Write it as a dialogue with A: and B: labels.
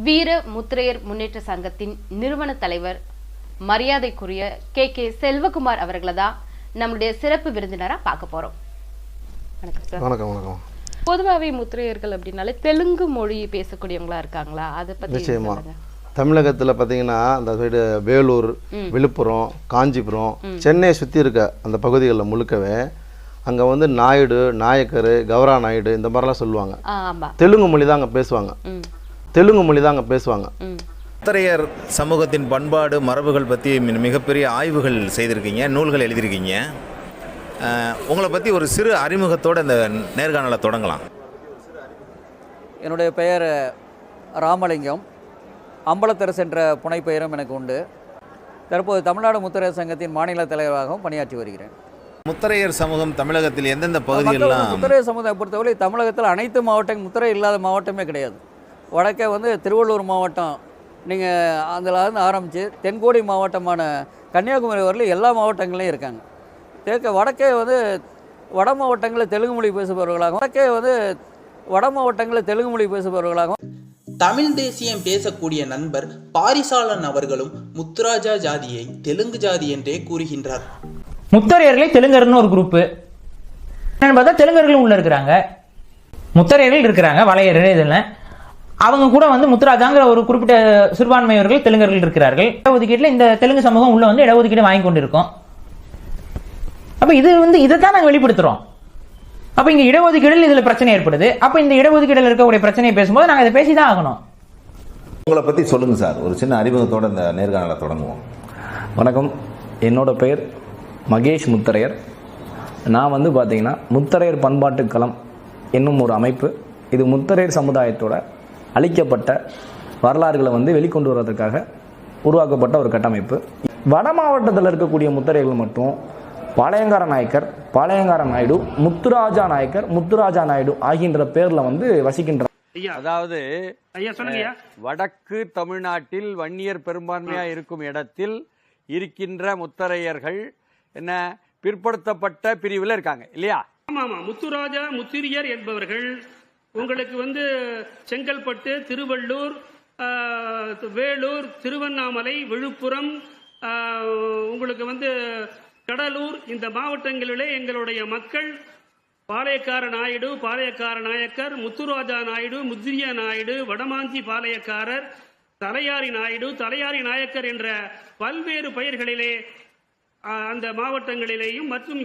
A: வீர முத்திரையர் முன்னேற்ற சங்கத்தின் நிறுவன தலைவர் மரியாதைக்குரிய கே செல்வகுமார் அவர்களை தான் நம்மளுடைய சிறப்பு விருந்தினரா பார்க்க போறோம். வணக்கம் சார்.
B: வணக்கம். வணக்கம்.
A: பொதுவாகவே முத்திரையர்கள் அப்படின்னாலே தெலுங்கு மொழி பேசக்கூடியவங்களா இருக்காங்களா? அதை பத்தி
B: நிச்சயமா தமிழகத்தில் பார்த்தீங்கன்னா அந்த சைடு வேலூர், விழுப்புரம், காஞ்சிபுரம், சென்னையை சுற்றி இருக்க அந்த பகுதிகளில் முழுக்கவே அங்கே வந்து நாயுடு, நாயக்கர், கௌரா நாயுடு இந்த மாதிரிலாம் சொல்லுவாங்க. தெலுங்கு மொழி தான் அங்கே பேசுவாங்க.
C: முத்திரையர் சமூகத்தின் பண்பாடு மரபுகள் பற்றி மிகப்பெரிய ஆய்வுகள் செய்திருக்கீங்க, நூல்கள் எழுதியிருக்கீங்க. உங்களை பற்றி ஒரு சிறு அறிமுகத்தோடு இந்த நேர்காணலை தொடங்கலாம்.
D: என்னுடைய பெயர் ராமலிங்கம். அம்பலத்தரசு என்ற புனைப்பெயரும் எனக்கு உண்டு. தற்போது தமிழ்நாடு முத்திரையர் சங்கத்தின் மாநில தலைவராகவும் பணியாற்றி வருகிறேன்.
C: முத்திரையர் சமூகம் தமிழகத்தில் எந்தெந்த பகுதிகளெலாம்?
D: முத்திரையர் சமூகத்தை பொறுத்தவரை தமிழகத்தில் அனைத்து மாவட்டம் முத்திரை இல்லாத மாவட்டமே கிடையாது. வடக்கே வந்து திருவள்ளூர் மாவட்டம், நீங்கள் அதில் இருந்து ஆரம்பித்து தென்கோடி மாவட்டமான கன்னியாகுமரி வரையில் எல்லா மாவட்டங்களையும் இருக்காங்க. வடக்கே வந்து வட மாவட்டங்களில் தெலுங்கு மொழி பேசுபவர்களாகவும்
E: தமிழ் தேசியம் பேசக்கூடிய நண்பர் பாரிசாலன் அவர்களும் முத்துராஜா ஜாதியை தெலுங்கு ஜாதி என்றே கூறுகின்றார்.
F: முத்தரையர்களே தெலுங்கர்னு ஒரு குரூப்பு பார்த்தா தெலுங்கர்களும் உள்ள இருக்கிறாங்க, முத்தரையர்கள் இருக்கிறாங்க, வளையர்கள் இதெல்லாம். அவங்க கூட வந்து முத்துராஜாங்கிற ஒரு குறிப்பிட்ட சிறுபான்மையவர்கள் தெலுங்கர்கள் இருக்கிறார்கள். இடஒதுக்கீட்டில் இந்த தெலுங்கு சமூகம் உள்ள வந்து இடஒதுக்கீடு வாங்கி கொண்டிருக்கோம். அப்ப இது வந்து இதைத்தான் நாங்கள் வெளிப்படுத்துறோம். அப்ப இங்க இடஒதுக்கீடு இதுல பிரச்சனை ஏற்படுது. அப்ப இந்த இடஒதுக்கீடுல இருக்கக்கூடிய பிரச்சனையை பேசும்போது நாங்கள் இதை பேசிதான் ஆகணும்.
C: உங்களை பத்தி சொல்லுங்க சார், ஒரு சின்ன அறிமுகத்தோட இந்த நேர்காணலை தொடங்குவோம்.
G: வணக்கம், என்னோட பெயர் மகேஷ் முத்தரையர். நான் வந்து பார்த்தீங்கன்னா முத்தரையர் பண்பாட்டு களம் என்னும் ஒரு அமைப்பு. இது முத்தரையர் சமுதாயத்தோட அளிக்கப்பட்ட வரலாறுகளை வந்து வெளிக்கொண்டு வருவதற்காக உருவாக்கப்பட்ட ஒரு கட்டமைப்பு. வட மாவட்டத்தில் இருக்கக்கூடிய முத்தரையர்கள் மட்டும் பாளையங்கார நாயக்கர், பாளையங்கார நாயுடு, முத்துராஜா நாயக்கர், முத்துராஜா நாயுடு ஆகின்ற பேரில் வந்து வசிக்கின்றனர்.
H: அதாவது வடக்கு தமிழ்நாட்டில் வன்னியர் பெரும்பான்மையாக இருக்கும் இடத்தில் இருக்கின்ற முத்தரையர்கள் என்ன பிற்படுத்தப்பட்ட பிரிவில் இருக்காங்க இல்லையா?
I: ஆமா, முத்துராஜா முத்திரியர் என்பவர்கள் உங்களுக்கு வந்து செங்கல்பட்டு, திருவள்ளூர், வேலூர், திருவண்ணாமலை, விழுப்புரம், உங்களுக்கு வந்து கடலூர், இந்த மாவட்டங்களிலே எங்களுடைய மக்கள் பாளையக்கார நாயுடு, பாளையக்கார நாயக்கர், முத்துராஜா நாயுடு, முத்திரிய நாயுடு, வடமாஞ்சி பாளையக்காரர், தலையாரி நாயுடு, தலையாரி நாயக்கர் என்ற பல்வேறு பெயர்களிலே அந்த மாவட்டங்களிலேயும் மற்றும்